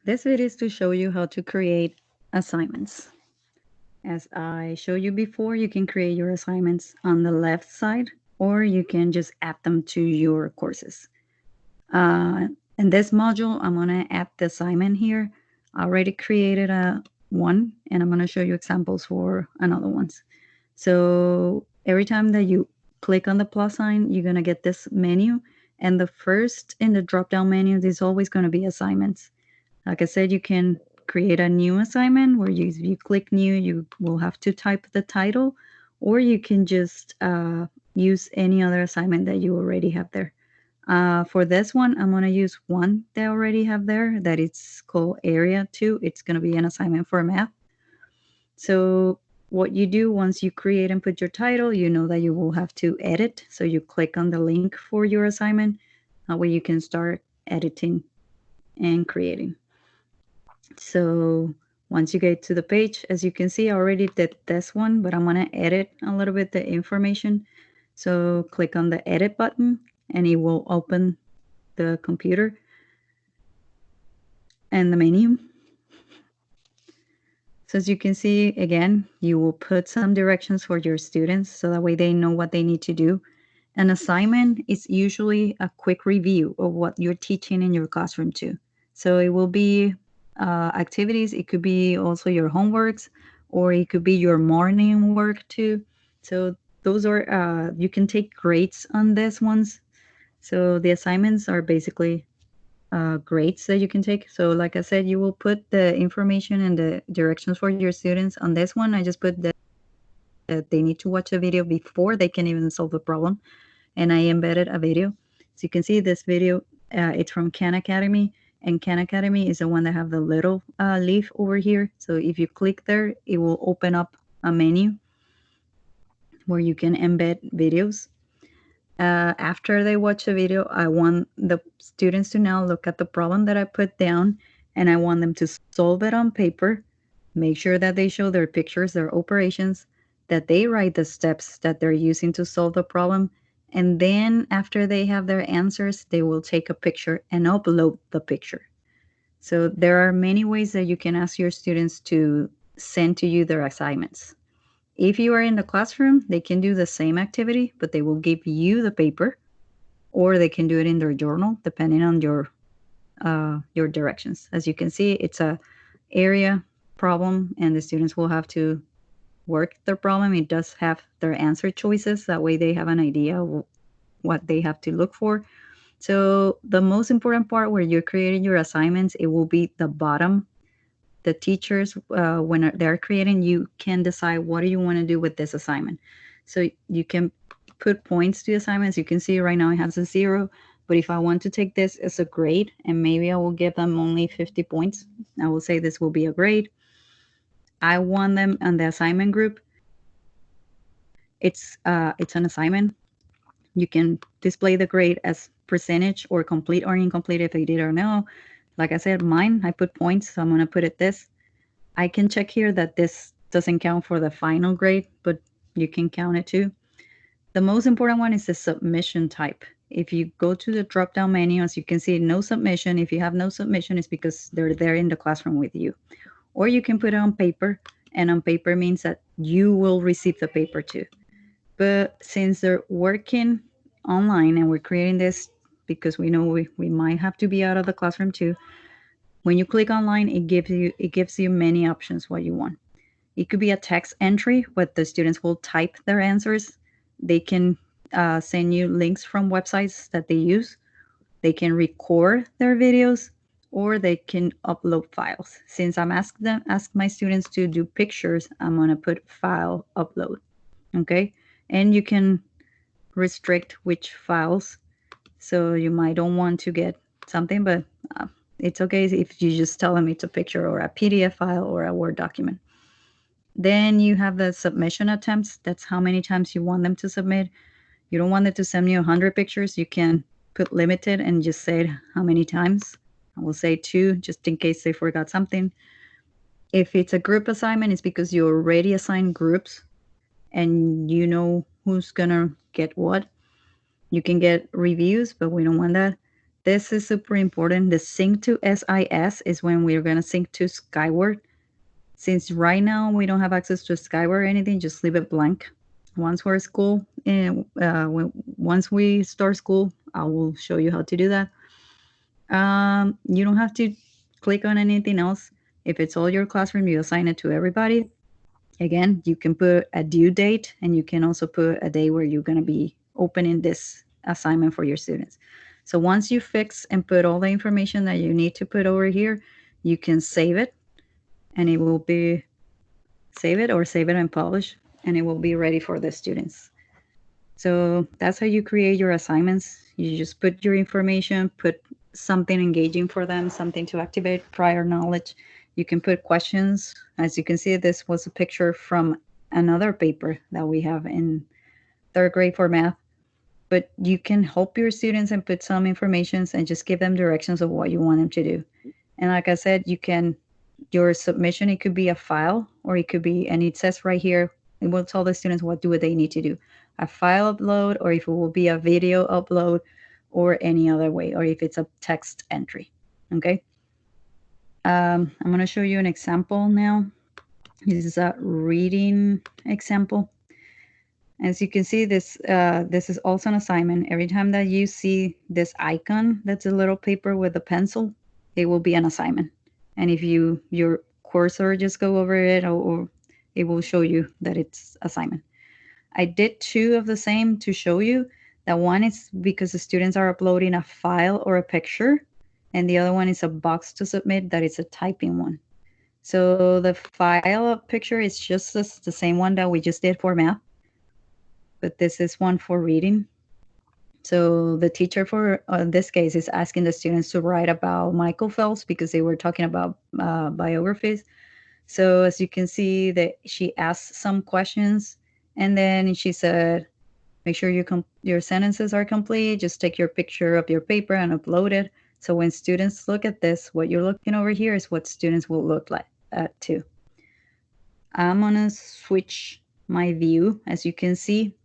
This video is to show you how to create assignments. As I showed you before, you can create your assignments on the left side, or you can just add them to your courses. In this module, I'm going to add the assignment here. I already created a one, and I'm going to show you examples for another ones. So every time that you click on the plus sign, you're going to get this menu. And the first in the drop-down menu, there's always going to be assignments. Like I said, you can create a new assignment where if you click new, you will have to type the title, or you can just use any other assignment that you already have there. For this one, I'm going to use one that I already have there that it's called Area 2. It's going to be an assignment for math. So what you do once you create and put your title, you know that you will have to edit. So you click on the link for your assignment. That way you can start editing and creating. So once you get to the page, as you can see, I already did this one, but I'm going to edit a little bit the information. So click on the edit button and it will open the computer and the menu. So as you can see, again, you will put some directions for your students so that way they know what they need to do. An assignment is usually a quick review of what you're teaching in your classroom too. So it will be activities, it could be also your homeworks, or it could be your morning work too. So those are, you can take grades on this ones. So the assignments are basically grades that you can take. So like I said, you will put the information and the directions for your students. On this one, I just put that they need to watch a video before they can even solve the problem. And I embedded a video. So you can see this video, it's from Khan Academy. And Khan Academy is the one that have the little leaf over here. So if you click there, it will open up a menu where you can embed videos. After they watch the video, I want the students to now look at the problem that I put down, and I want them to solve it on paper, make sure that they show their pictures, their operations, that they write the steps that they're using to solve the problem, and then after they have their answers, they will take a picture and upload the picture. So there are many ways that you can ask your students to send to you their assignments. If you are in the classroom, they can do the same activity, but they will give you the paper, or they can do it in their journal, depending on your directions. As you can see, it's a area problem, and the students will have to work their problem. It does have their answer choices. That way, they have an idea of what they have to look for. So the most important part where you're creating your assignments, it will be the bottom. The teachers, when they're creating, you can decide what do you want to do with this assignment. So you can put points to the assignments. You can see right now it has a 0, but if I want to take this as a grade, and maybe I will give them only 50 points, I will say this will be a grade. I want them on the assignment group. It's an assignment. You can display the grade as percentage or complete or incomplete if they did or no. Like I said, mine, I put points, so I'm going to put it this. I can check here that this doesn't count for the final grade, but you can count it too. The most important one is the submission type. If you go to the drop down menu, as you can see, no submission. If you have no submission, it's because they're there in the classroom with you. Or you can put it on paper, and on paper means that you will receive the paper too. But since they're working online and we're creating this because we know we might have to be out of the classroom too, when you click online, it gives you many options what you want. It could be a text entry where the students will type their answers. They can send you links from websites that they use. They can record their videos, or they can upload files. Since I'm ask my students to do pictures, I'm gonna put file upload. Okay, and you can restrict which files. So you might don't want to get something, but uh, it's okay if you just tell them it's a picture or a PDF file or a Word document. Then you have the submission attempts. That's how many times you want them to submit. You don't want them to send you 100 pictures. You can put limited and just say how many times. I will say 2 just in case they forgot something. If it's a group assignment, it's because you already assigned groups and you know who's going to get what. You can get reviews, but we don't want that. this is super important. The sync to SIS is when we're going to sync to Skyward. Since right now we don't have access to Skyward or anything, just leave it blank. Once we're at school, and once we start school, I will show you how to do that. You don't have to click on anything else. If it's all your classroom, you assign it to everybody. Again, you can put a due date, and you can also put a day where you're going to be opening this assignment for your students. So once you fix and put all the information that you need to put over here, you can save it, and it will be save it or save it and publish, and it will be ready for the students. So that's how you create your assignments. You just put your information, put something engaging for them, something to activate prior knowledge. You can put questions. As you can see, this was a picture from another paper that we have in third grade for math. But you can help your students and put some information and just give them directions of what you want them to do. And like I said, your submission, it could be a file, or it could be, and it says right here, it will tell the students what do they need to do. A file upload, or if it will be a video upload, or any other way, or if it's a text entry. Okay. I'm going to show you an example now. This is a reading example. As you can see, this is also an assignment. Every time that you see this icon, that's a little paper with a pencil, it will be an assignment. And if your cursor just go over it, or it will show you that it's assignment. I did two of the same to show you. That one is because the students are uploading a file or a picture, and the other one is a box to submit that is a typing one. So the file picture is just the same one that we just did for math, but this is one for reading. So the teacher for this case is asking the students to write about Michael Phelps because they were talking about biographies. So as you can see, that she asked some questions, and then she said, make sure your sentences are complete. Just take your picture of your paper and upload it. So when students look at this, what you're looking over here is what students will look like too. I'm gonna switch my view. As you can see,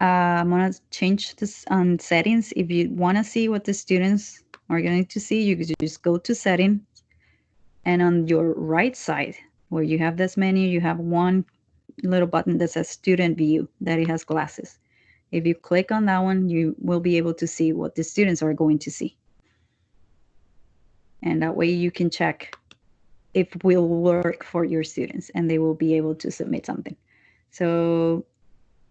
I'm gonna change this on settings. If you want to see what the students are going to see, you can just go to settings, and on your right side where you have this menu, you have one little button that says student view, that it has glasses. If you click on that one, you will be able to see what the students are going to see. And that way you can check if it will work for your students and they will be able to submit something. So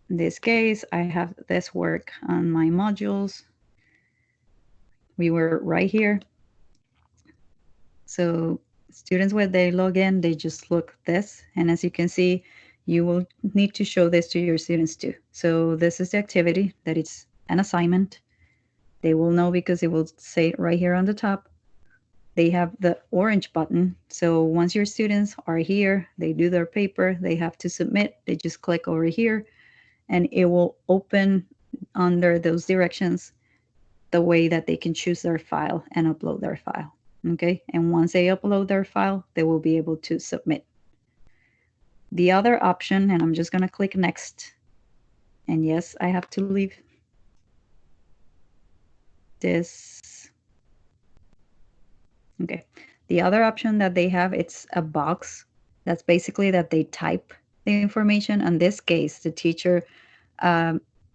in this case, I have this work on my modules. We were right here. So students, when they log in, they just look this. And as you can see, you will need to show this to your students too. So this is the activity, that it's an assignment. They will know because it will say right here on the top. They have the orange button. So once your students are here, they do their paper, they have to submit, they just click over here, and it will open under those directions the way that they can choose their file and upload their file. Okay, and once they upload their file, they will be able to submit. The other option, and I'm just going to click next. And yes, I have to leave this. Okay. The other option that they have, it's a box. That's basically that they type the information. In this case, the teacher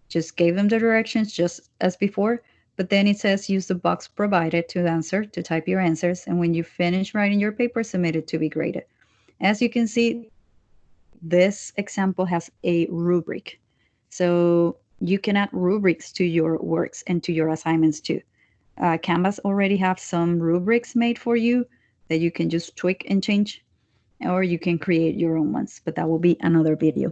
just gave them the directions just as before, but then it says use the box provided to answer, to type your answers. And when you finish writing your paper, submit it to be graded. As you can see, this example has a rubric. So you can add rubrics to your works and to your assignments too. Canvas already have some rubrics made for you that you can just tweak and change, or you can create your own ones, but that will be another video.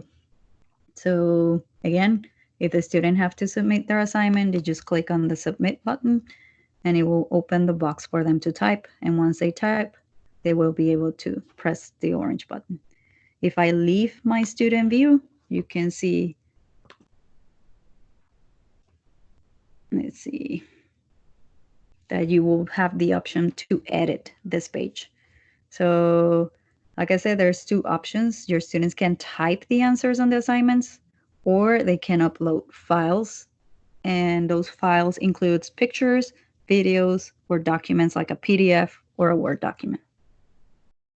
So again, if the student have to submit their assignment, they just click on the submit button and it will open the box for them to type. And once they type, they will be able to press the orange button. If I leave my student view, you can see, let's see, that you will have the option to edit this page. So like I said, there's two options. Your students can type the answers on the assignments, or they can upload files. And those files includes pictures, videos, or documents like a PDF or a Word document.